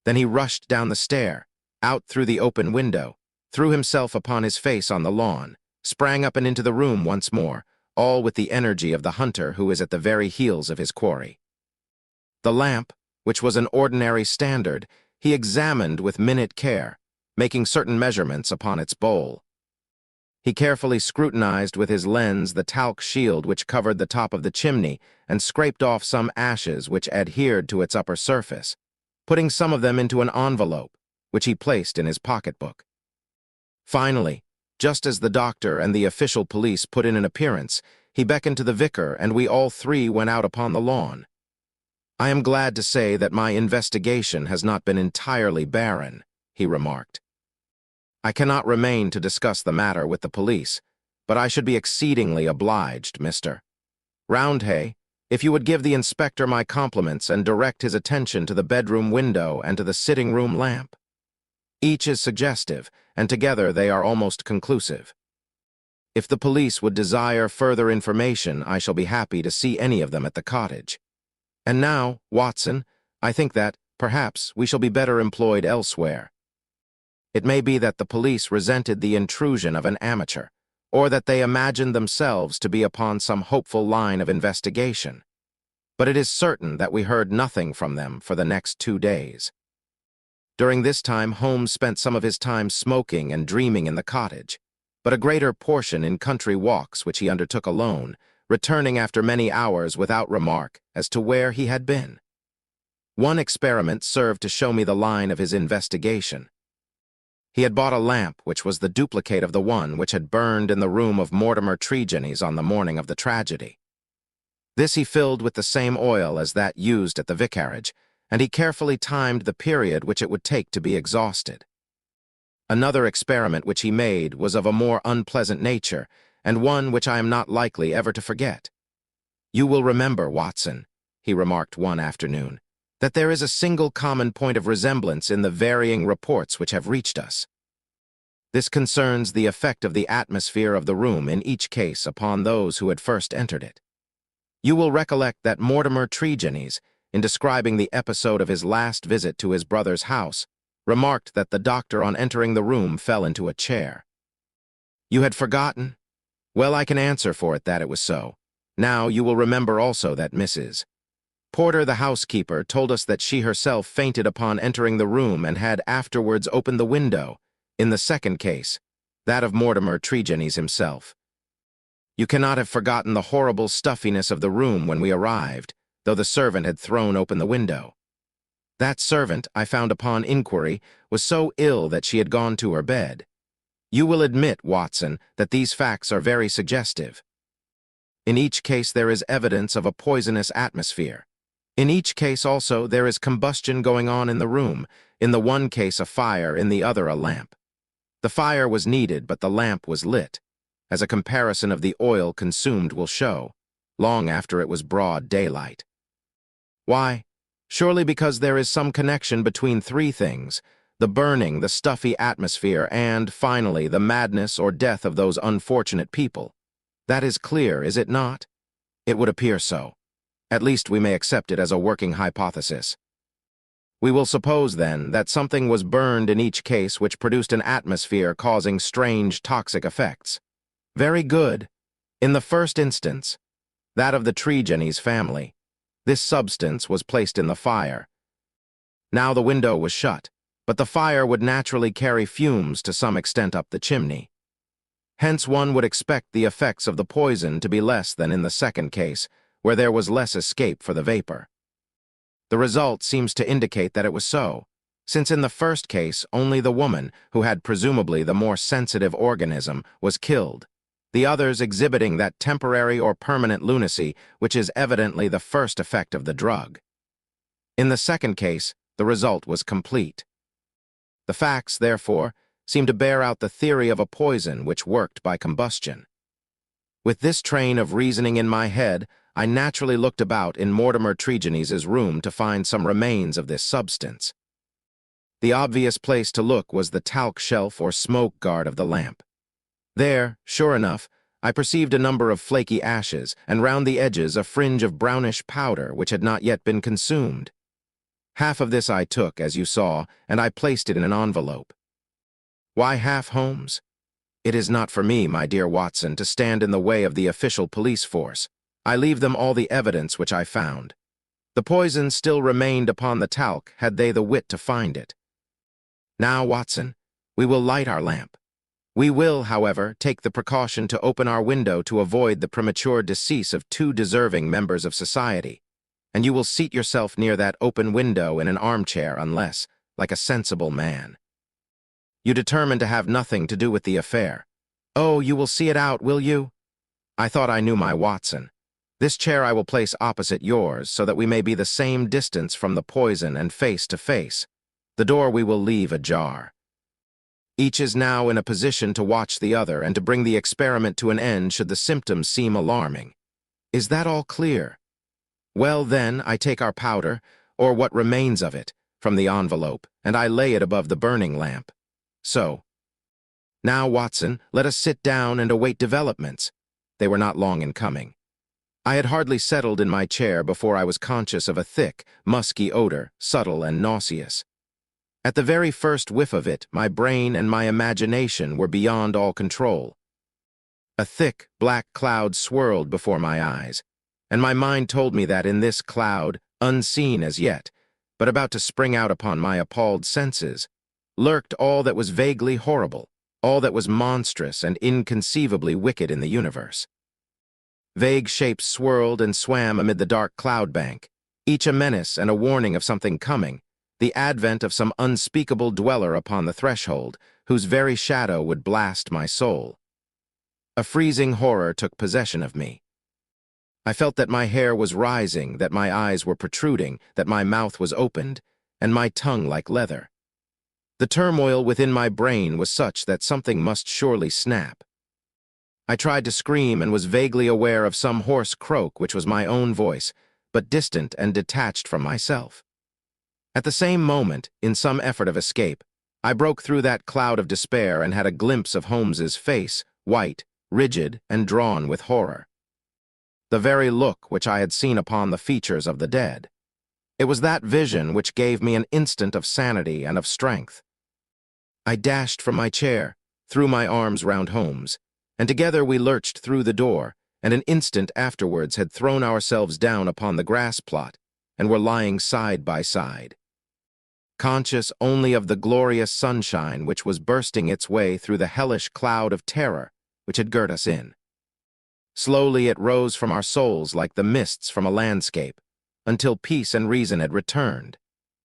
Then he rushed down the stair, out through the open window, threw himself upon his face on the lawn, sprang up and into the room once more, all with the energy of the hunter who is at the very heels of his quarry. The lamp, which was an ordinary standard, he examined with minute care, making certain measurements upon its bowl. He carefully scrutinized with his lens the talc shield which covered the top of the chimney and scraped off some ashes which adhered to its upper surface, putting some of them into an envelope, which he placed in his pocketbook. Finally, just as the doctor and the official police put in an appearance, he beckoned to the vicar and we all 3 went out upon the lawn. I am glad to say that my investigation has not been entirely barren, he remarked. I cannot remain to discuss the matter with the police, but I should be exceedingly obliged, Mr. Roundhay, if you would give the inspector my compliments and direct his attention to the bedroom window and to the sitting-room lamp. Each is suggestive, and together they are almost conclusive. If the police would desire further information, I shall be happy to see any of them at the cottage. And now, Watson, I think that, perhaps, we shall be better employed elsewhere. It may be that the police resented the intrusion of an amateur, or that they imagined themselves to be upon some hopeful line of investigation. But it is certain that we heard nothing from them for the next 2 days. During this time, Holmes spent some of his time smoking and dreaming in the cottage, but a greater portion in country walks which he undertook alone, returning after many hours without remark as to where he had been. One experiment served to show me the line of his investigation. He had bought a lamp which was the duplicate of the one which had burned in the room of Mortimer Tregennies on the morning of the tragedy. This he filled with the same oil as that used at the vicarage, and he carefully timed the period which it would take to be exhausted. Another experiment which he made was of a more unpleasant nature, and one which I am not likely ever to forget. You will remember, Watson, he remarked one afternoon, that there is a single common point of resemblance in the varying reports which have reached us. This concerns the effect of the atmosphere of the room in each case upon those who had first entered it. You will recollect that Mortimer Tregennies, in describing the episode of his last visit to his brother's house, remarked that the doctor on entering the room fell into a chair. You had forgotten? Well, I can answer for it that it was so. Now you will remember also that Mrs. Porter, the housekeeper, told us that she herself fainted upon entering the room and had afterwards opened the window. In the second case, that of Mortimer Tregennies himself. You cannot have forgotten the horrible stuffiness of the room when we arrived, though the servant had thrown open the window. That servant, I found upon inquiry, was so ill that she had gone to her bed. You will admit, Watson, that these facts are very suggestive. In each case there is evidence of a poisonous atmosphere. In each case also there is combustion going on in the room, in the one case a fire, in the other a lamp. The fire was needed, but the lamp was lit, as a comparison of the oil consumed will show, long after it was broad daylight. Why? Surely because there is some connection between three things: the burning, the stuffy atmosphere, and, finally, the madness or death of those unfortunate people. That is clear, is it not? It would appear so. At least we may accept it as a working hypothesis. We will suppose, then, that something was burned in each case which produced an atmosphere causing strange toxic effects. Very good. In the first instance, that of the Tregennies family, this substance was placed in the fire. Now the window was shut, but the fire would naturally carry fumes to some extent up the chimney. Hence one would expect the effects of the poison to be less than in the second case, where there was less escape for the vapor. The result seems to indicate that it was so, since in the first case only the woman, who had presumably the more sensitive organism, was killed, the others exhibiting that temporary or permanent lunacy which is evidently the first effect of the drug. In the second case, the result was complete. The facts, therefore, seem to bear out the theory of a poison which worked by combustion. With this train of reasoning in my head, I naturally looked about in Mortimer Tregennies' room to find some remains of this substance. The obvious place to look was the talc shelf or smoke guard of the lamp. There, sure enough, I perceived a number of flaky ashes, and round the edges a fringe of brownish powder which had not yet been consumed. Half of this I took, as you saw, and I placed it in an envelope. Why half, Holmes? It is not for me, my dear Watson, to stand in the way of the official police force. I leave them all the evidence which I found. The poison still remained upon the talc had they the wit to find it. Now, Watson, we will light our lamp. We will, however, take the precaution to open our window to avoid the premature decease of two deserving members of society, and you will seat yourself near that open window in an armchair unless, like a sensible man, you determine to have nothing to do with the affair. Oh, you will see it out, will you? I thought I knew my Watson. This chair I will place opposite yours, so that we may be the same distance from the poison and face to face. The door we will leave ajar. Each is now in a position to watch the other and to bring the experiment to an end should the symptoms seem alarming. Is that all clear? Well, then, I take our powder, or what remains of it, from the envelope, and I lay it above the burning lamp. So. Now, Watson, let us sit down and await developments. They were not long in coming. I had hardly settled in my chair before I was conscious of a thick, musky odor, subtle and nauseous. At the very first whiff of it, my brain and my imagination were beyond all control. A thick, black cloud swirled before my eyes, and my mind told me that in this cloud, unseen as yet, but about to spring out upon my appalled senses, lurked all that was vaguely horrible, all that was monstrous and inconceivably wicked in the universe. Vague shapes swirled and swam amid the dark cloud bank, each a menace and a warning of something coming, the advent of some unspeakable dweller upon the threshold, whose very shadow would blast my soul. A freezing horror took possession of me. I felt that my hair was rising, that my eyes were protruding, that my mouth was opened, and my tongue like leather. The turmoil within my brain was such that something must surely snap. I tried to scream and was vaguely aware of some hoarse croak which was my own voice, but distant and detached from myself. At the same moment, in some effort of escape, I broke through that cloud of despair and had a glimpse of Holmes's face, white, rigid, and drawn with horror. The very look which I had seen upon the features of the dead. It was that vision which gave me an instant of sanity and of strength. I dashed from my chair, threw my arms round Holmes, and together we lurched through the door, and an instant afterwards had thrown ourselves down upon the grass plot, and were lying side by side, conscious only of the glorious sunshine which was bursting its way through the hellish cloud of terror which had girt us in. Slowly it rose from our souls like the mists from a landscape, until peace and reason had returned,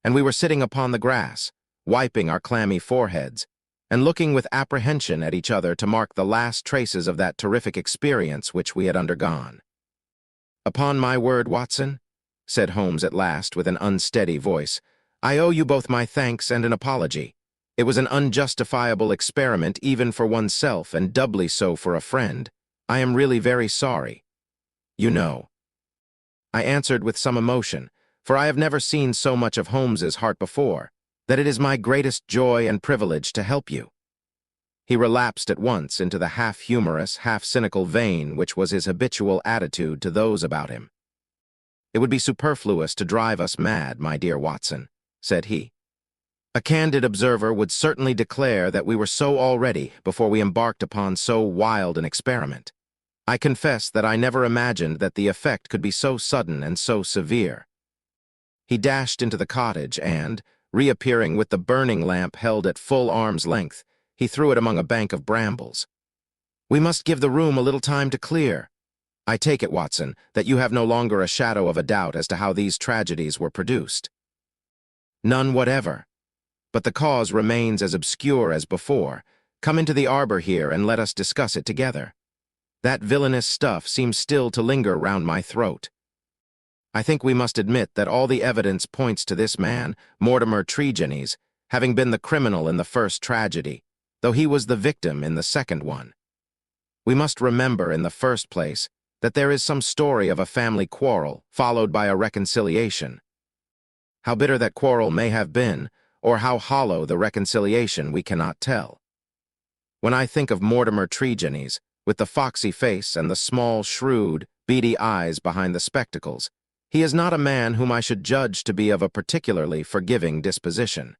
and we were sitting upon the grass, wiping our clammy foreheads, and looking with apprehension at each other to mark the last traces of that terrific experience which we had undergone. "Upon my word, Watson," said Holmes at last with an unsteady voice, "I owe you both my thanks and an apology. It was an unjustifiable experiment even for oneself, and doubly so for a friend. I am really very sorry. You know," I answered with some emotion, for I have never seen so much of Holmes's heart before, "that it is my greatest joy and privilege to help you." He relapsed at once into the half-humorous, half-cynical vein which was his habitual attitude to those about him. "It would be superfluous to drive us mad, my dear Watson," said he. "A candid observer would certainly declare that we were so already before we embarked upon so wild an experiment. I confess that I never imagined that the effect could be so sudden and so severe." He dashed into the cottage and, reappearing with the burning lamp held at full arm's length, he threw it among a bank of brambles. "We must give the room a little time to clear. I take it, Watson, that you have no longer a shadow of a doubt as to how these tragedies were produced." "None whatever. But the cause remains as obscure as before. Come into the arbor here and let us discuss it together. That villainous stuff seems still to linger round my throat. I think we must admit that all the evidence points to this man, Mortimer Tregennies, having been the criminal in the first tragedy, though he was the victim in the second one. We must remember, in the first place, that there is some story of a family quarrel, followed by a reconciliation. How bitter that quarrel may have been, or how hollow the reconciliation, we cannot tell. When I think of Mortimer Tregennies, with the foxy face and the small, shrewd, beady eyes behind the spectacles, he is not a man whom I should judge to be of a particularly forgiving disposition.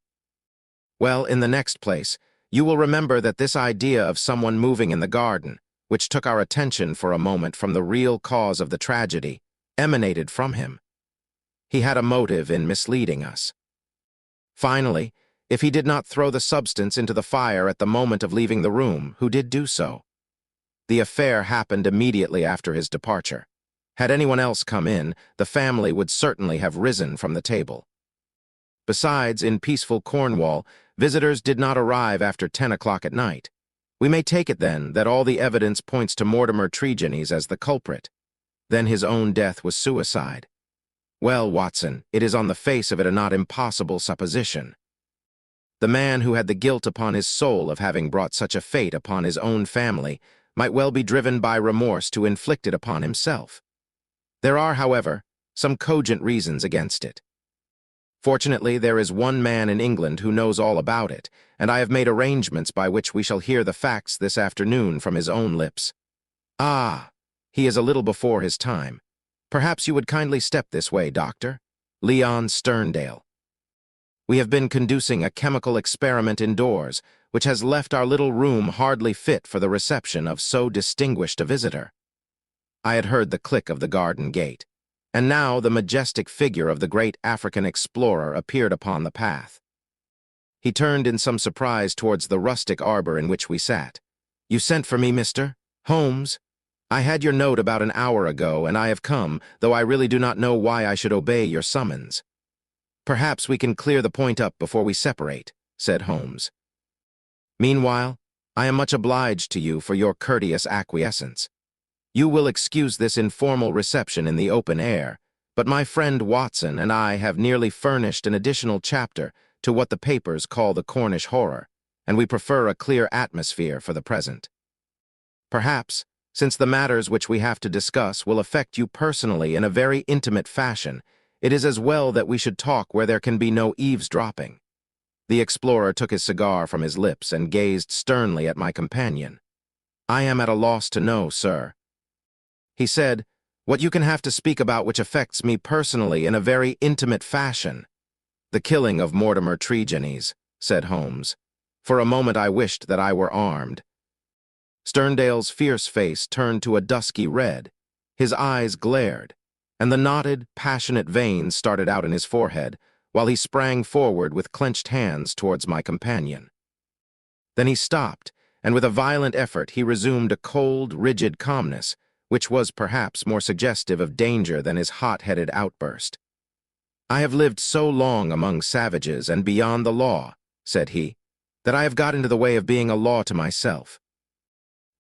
Well, in the next place, you will remember that this idea of someone moving in the garden, which took our attention for a moment from the real cause of the tragedy, emanated from him. He had a motive in misleading us. Finally, if he did not throw the substance into the fire at the moment of leaving the room, who did do so? The affair happened immediately after his departure. Had anyone else come in, the family would certainly have risen from the table. Besides, in peaceful Cornwall, visitors did not arrive after 10 o'clock at night. We may take it, then, that all the evidence points to Mortimer Tregennies as the culprit. Then his own death was suicide. Well, Watson, it is on the face of it a not impossible supposition. The man who had the guilt upon his soul of having brought such a fate upon his own family might well be driven by remorse to inflict it upon himself. There are, however, some cogent reasons against it. Fortunately, there is one man in England who knows all about it, and I have made arrangements by which we shall hear the facts this afternoon from his own lips. Ah, he is a little before his time. Perhaps you would kindly step this way, Doctor. Leon Sterndale. We have been conducting a chemical experiment indoors, which has left our little room hardly fit for the reception of so distinguished a visitor." I had heard the click of the garden gate, and now the majestic figure of the great African explorer appeared upon the path. He turned in some surprise towards the rustic arbor in which we sat. "You sent for me, Mr. Holmes? I had your note about an hour ago, and I have come, though I really do not know why I should obey your summons." "Perhaps we can clear the point up before we separate," said Holmes. "Meanwhile, I am much obliged to you for your courteous acquiescence. You will excuse this informal reception in the open air, but my friend Watson and I have nearly furnished an additional chapter to what the papers call the Cornish horror, and we prefer a clear atmosphere for the present. Perhaps, since the matters which we have to discuss will affect you personally in a very intimate fashion, it is as well that we should talk where there can be no eavesdropping." The explorer took his cigar from his lips and gazed sternly at my companion. "I am at a loss to know, sir," he said, "what you can have to speak about which affects me personally in a very intimate fashion." "The killing of Mortimer Tregennies," said Holmes. For a moment I wished that I were armed. Sterndale's fierce face turned to a dusky red. His eyes glared. and the knotted, passionate veins started out in his forehead, while he sprang forward with clenched hands towards my companion. Then he stopped, and with a violent effort he resumed a cold, rigid calmness, which was perhaps more suggestive of danger than his hot-headed outburst. "I have lived so long among savages and beyond the law," said he, "that I have got into the way of being a law to myself.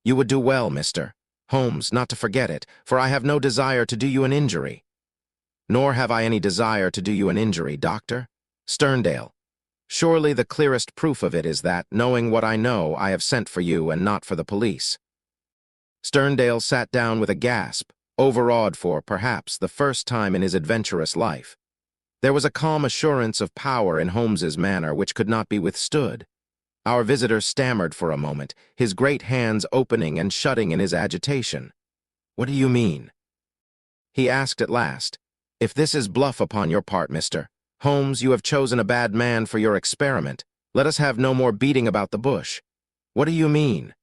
You would do well, Mr. Holmes, not to forget it, for I have no desire to do you an injury." "Nor have I any desire to do you an injury, Doctor Sterndale. Surely the clearest proof of it is that, knowing what I know, I have sent for you and not for the police." Sterndale sat down with a gasp, overawed for, perhaps, the first time in his adventurous life. There was a calm assurance of power in Holmes's manner which could not be withstood. Our visitor stammered for a moment, his great hands opening and shutting in his agitation. "What do you mean?" He asked at last. "If this is bluff upon your part, Mr. Holmes, you have chosen a bad man for your experiment. Let us have no more beating about the bush. What do you mean?"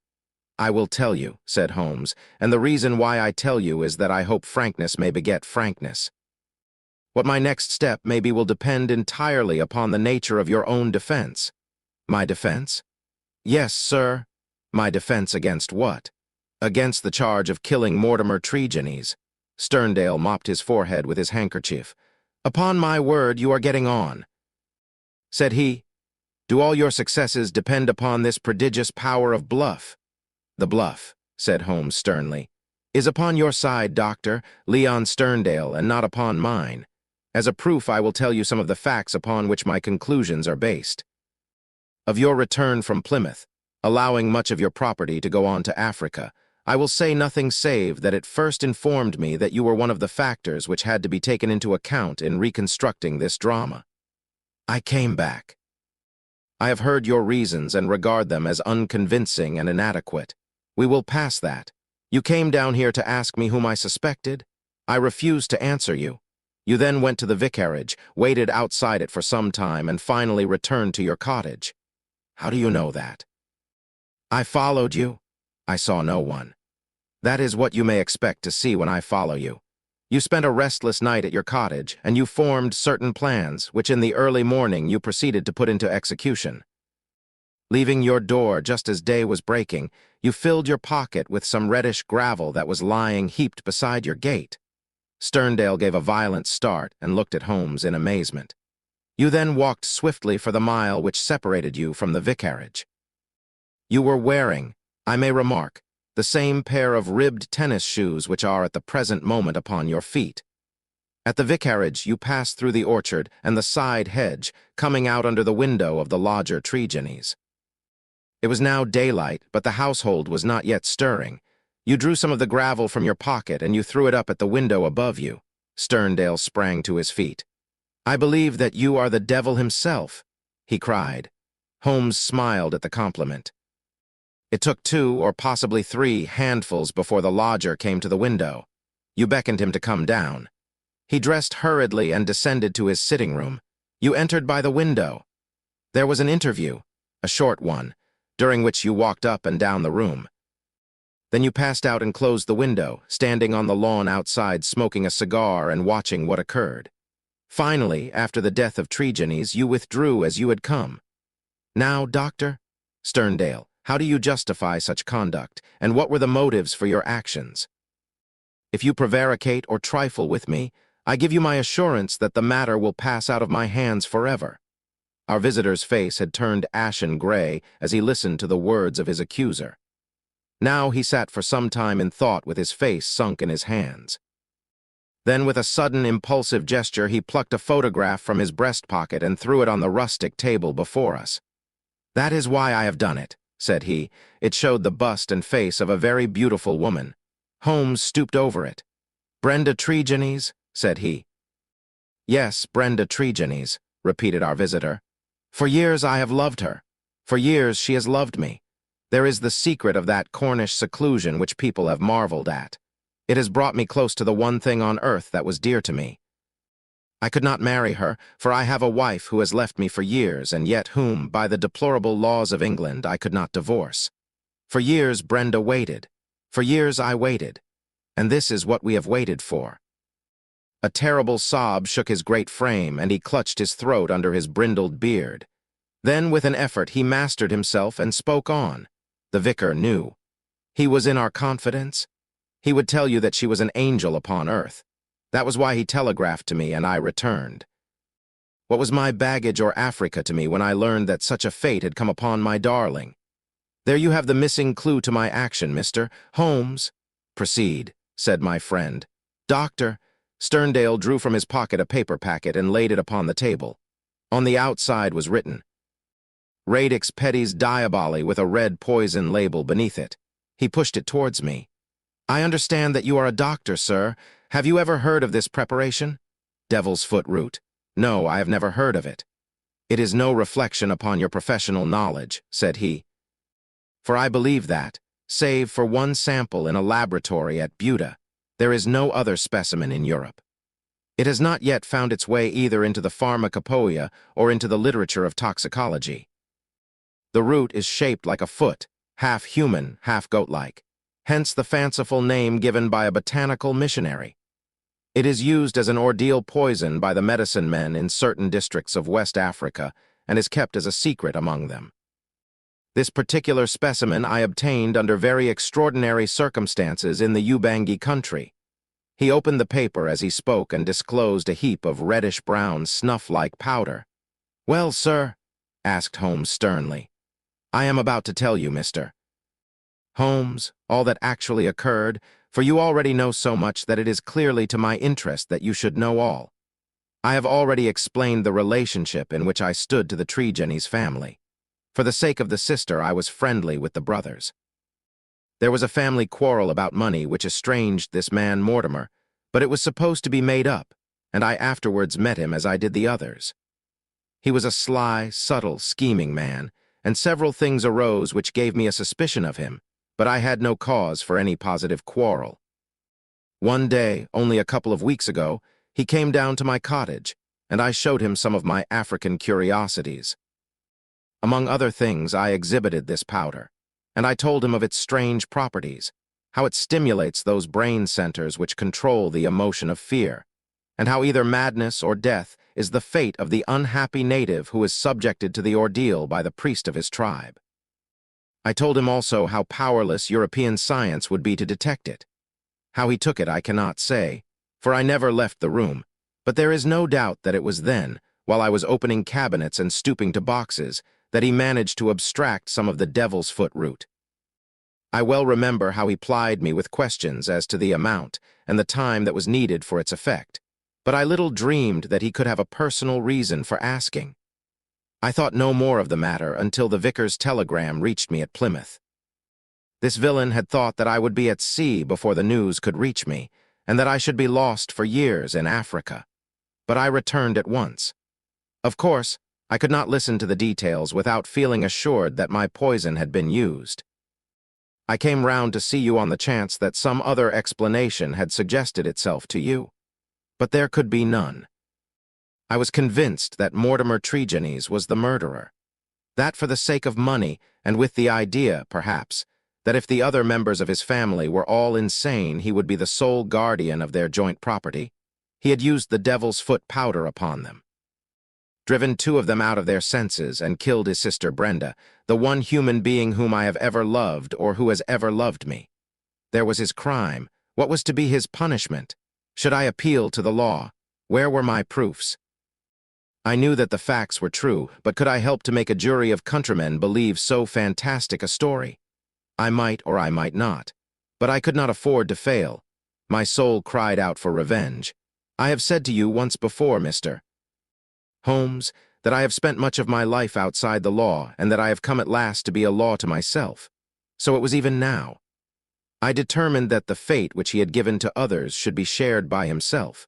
"I will tell you," said Holmes, "and the reason why I tell you is that I hope frankness may beget frankness. What my next step maybe will depend entirely upon the nature of your own defense." "My defense?" "Yes, sir." "My defense against what?" "Against the charge of killing Mortimer Tregennies." Sterndale mopped his forehead with his handkerchief. "Upon my word, you are getting on," said he. "Do all your successes depend upon this prodigious power of bluff?" "The bluff," said Holmes sternly, "is upon your side, Dr. Leon Sterndale, and not upon mine. As a proof, I will tell you some of the facts upon which my conclusions are based. Of your return from Plymouth, allowing much of your property to go on to Africa, I will say nothing save that it first informed me that you were one of the factors which had to be taken into account in reconstructing this drama. I came back. I have heard your reasons and regard them as unconvincing and inadequate. We will pass that. You came down here to ask me whom I suspected. I refused to answer you. You then went to the vicarage, waited outside it for some time, and finally returned to your cottage. How do you know that?" "I followed you." "I saw no one." "That is what you may expect to see when I follow you. You spent a restless night at your cottage, and you formed certain plans, which in the early morning you proceeded to put into execution. Leaving your door just as day was breaking, you filled your pocket with some reddish gravel that was lying heaped beside your gate." Sterndale gave a violent start and looked at Holmes in amazement. "You then walked swiftly for the mile which separated you from the vicarage. You were wearing, I may remark, the same pair of ribbed tennis shoes which are at the present moment upon your feet. At the vicarage you passed through the orchard and the side hedge, coming out under the window of the lodger Tregennies. It was now daylight, but the household was not yet stirring. You drew some of the gravel from your pocket and you threw it up at the window above you." Sterndale sprang to his feet. "I believe that you are the devil himself," he cried. Holmes smiled at the compliment. "It took 2 or possibly 3 handfuls before the lodger came to the window. You beckoned him to come down. He dressed hurriedly and descended to his sitting room. You entered by the window. There was an interview, a short one, during which you walked up and down the room. Then you passed out and closed the window, standing on the lawn outside smoking a cigar and watching what occurred. Finally, after the death of Tregennies, you withdrew as you had come. Now, Dr. Sterndale, how do you justify such conduct, and what were the motives for your actions? If you prevaricate or trifle with me, I give you my assurance that the matter will pass out of my hands forever." Our visitor's face had turned ashen gray as he listened to the words of his accuser. Now he sat for some time in thought with his face sunk in his hands. Then, with a sudden, impulsive gesture, he plucked a photograph from his breast pocket and threw it on the rustic table before us. "That is why I have done it," said he. It showed the bust and face of a very beautiful woman. Holmes stooped over it. "Brenda Tregennies?" said he. "Yes, Brenda Tregennies," repeated our visitor. "For years I have loved her. For years she has loved me. There is the secret of that Cornish seclusion which people have marveled at. It has brought me close to the one thing on earth that was dear to me. I could not marry her, for I have a wife who has left me for years, and yet whom, by the deplorable laws of England, I could not divorce. For years Brenda waited. For years I waited. And this is what we have waited for." A terrible sob shook his great frame, and he clutched his throat under his brindled beard. Then, with an effort, he mastered himself and spoke on. The vicar knew. He was in our confidence. He would tell you that she was an angel upon earth. That was why he telegraphed to me, and I returned. What was my baggage or Africa to me when I learned that such a fate had come upon my darling? There you have the missing clue to my action, Mr. Holmes. Proceed, said my friend. Doctor, Sterndale drew from his pocket a paper packet and laid it upon the table. On the outside was written, Radix Pedis Diaboli, with a red poison label beneath it. He pushed it towards me. I understand that you are a doctor, sir. Have you ever heard of this preparation? Devil's foot root. No, I have never heard of it. It is no reflection upon your professional knowledge, said he. For I believe that, save for one sample in a laboratory at Buda, there is no other specimen in Europe. It has not yet found its way either into the pharmacopoeia or into the literature of toxicology. The root is shaped like a foot, half human, half goat-like, hence the fanciful name given by a botanical missionary. It is used as an ordeal poison by the medicine men in certain districts of West Africa and is kept as a secret among them. This particular specimen I obtained under very extraordinary circumstances in the Ubangi country. He opened the paper as he spoke and disclosed a heap of reddish-brown, snuff-like powder. Well, sir, asked Holmes sternly, I am about to tell you, Mr. Holmes, all that actually occurred, for you already know so much that it is clearly to my interest that you should know all. I have already explained the relationship in which I stood to the Tregennies family. For the sake of the sister, I was friendly with the brothers. There was a family quarrel about money which estranged this man Mortimer, but it was supposed to be made up, and I afterwards met him as I did the others. He was a sly, subtle, scheming man, and several things arose which gave me a suspicion of him, but I had no cause for any positive quarrel. One day, only a couple of weeks ago, he came down to my cottage, and I showed him some of my African curiosities. Among other things, I exhibited this powder, and I told him of its strange properties, how it stimulates those brain centers which control the emotion of fear, and how either madness or death is the fate of the unhappy native who is subjected to the ordeal by the priest of his tribe. I told him also how powerless European science would be to detect it. How he took it I cannot say, for I never left the room, but there is no doubt that it was then, while I was opening cabinets and stooping to boxes, that he managed to abstract some of the devil's foot root. I well remember how he plied me with questions as to the amount and the time that was needed for its effect, but I little dreamed that he could have a personal reason for asking. I thought no more of the matter until the vicar's telegram reached me at Plymouth. This villain had thought that I would be at sea before the news could reach me, and that I should be lost for years in Africa. But I returned at once. Of course, I could not listen to the details without feeling assured that my poison had been used. I came round to see you on the chance that some other explanation had suggested itself to you, but there could be none. I was convinced that Mortimer Tregennies was the murderer. That for the sake of money, and with the idea, perhaps, that if the other members of his family were all insane, he would be the sole guardian of their joint property. He had used the devil's foot powder upon them. Driven two of them out of their senses and killed his sister Brenda, the one human being whom I have ever loved or who has ever loved me. There was his crime. What was to be his punishment? Should I appeal to the law? Where were my proofs? I knew that the facts were true, but could I help to make a jury of countrymen believe so fantastic a story? I might or I might not, but I could not afford to fail. My soul cried out for revenge. I have said to you once before, Mr. Holmes, that I have spent much of my life outside the law, and that I have come at last to be a law to myself. So it was even now. I determined that the fate which he had given to others should be shared by himself.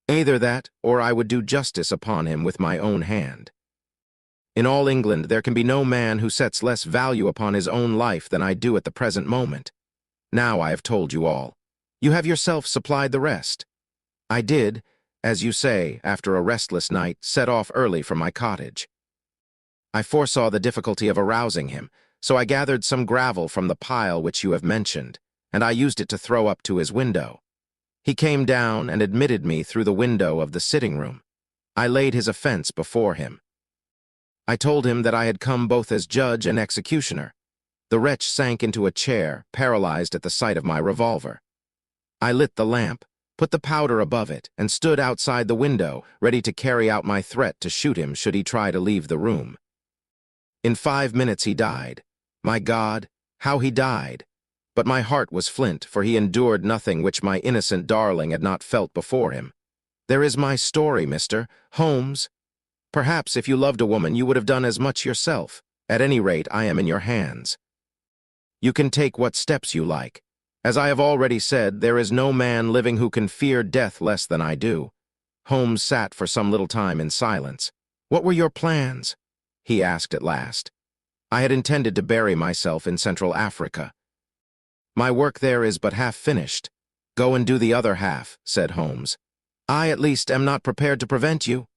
Either that, or I would do justice upon him with my own hand. In all England there can be no man who sets less value upon his own life than I do at the present moment. Now I have told you all. You have yourself supplied the rest. I did, as you say, after a restless night, set off early from my cottage. I foresaw the difficulty of arousing him, so I gathered some gravel from the pile which you have mentioned, and I used it to throw up to his window. He came down and admitted me through the window of the sitting room. I laid his offense before him. I told him that I had come both as judge and executioner. The wretch sank into a chair, paralyzed at the sight of my revolver. I lit the lamp, put the powder above it, and stood outside the window, ready to carry out my threat to shoot him should he try to leave the room. In 5 minutes he died. My God, how he died! But my heart was flint, for he endured nothing which my innocent darling had not felt before him. There is my story, Mr. Holmes. Perhaps if you loved a woman, you would have done as much yourself. At any rate, I am in your hands. You can take what steps you like. As I have already said, there is no man living who can fear death less than I do. Holmes sat for some little time in silence. What were your plans? He asked at last. I had intended to bury myself in Central Africa. My work there is but half finished. Go and do the other half, said Holmes. I, at least, am not prepared to prevent you.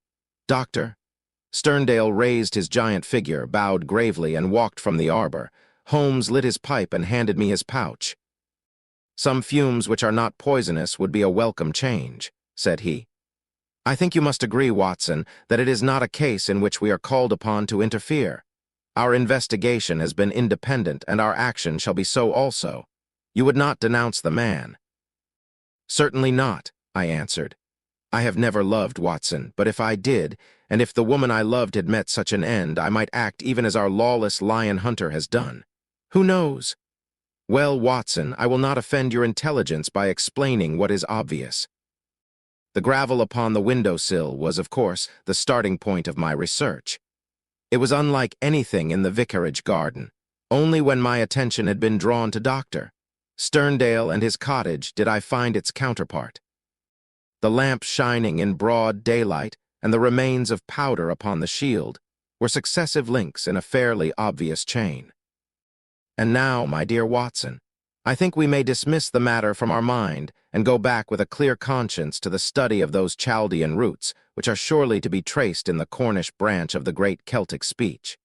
Doctor. Sterndale raised his giant figure, bowed gravely, and walked from the arbor. Holmes lit his pipe and handed me his pouch. Some fumes which are not poisonous would be a welcome change, said he. I think you must agree, Watson, that it is not a case in which we are called upon to interfere. Our investigation has been independent, and our action shall be so also. You would not denounce the man. Certainly not, I answered. I have never loved Watson, but if I did, and if the woman I loved had met such an end, I might act even as our lawless lion hunter has done. Who knows? Well, Watson, I will not offend your intelligence by explaining what is obvious. The gravel upon the windowsill was, of course, the starting point of my research. It was unlike anything in the vicarage garden. Only when my attention had been drawn to Dr. Sterndale and his cottage did I find its counterpart. The lamp shining in broad daylight and the remains of powder upon the shield were successive links in a fairly obvious chain. And now, my dear Watson, I think we may dismiss the matter from our mind and go back with a clear conscience to the study of those Chaldean roots, which are surely to be traced in the Cornish branch of the great Celtic speech.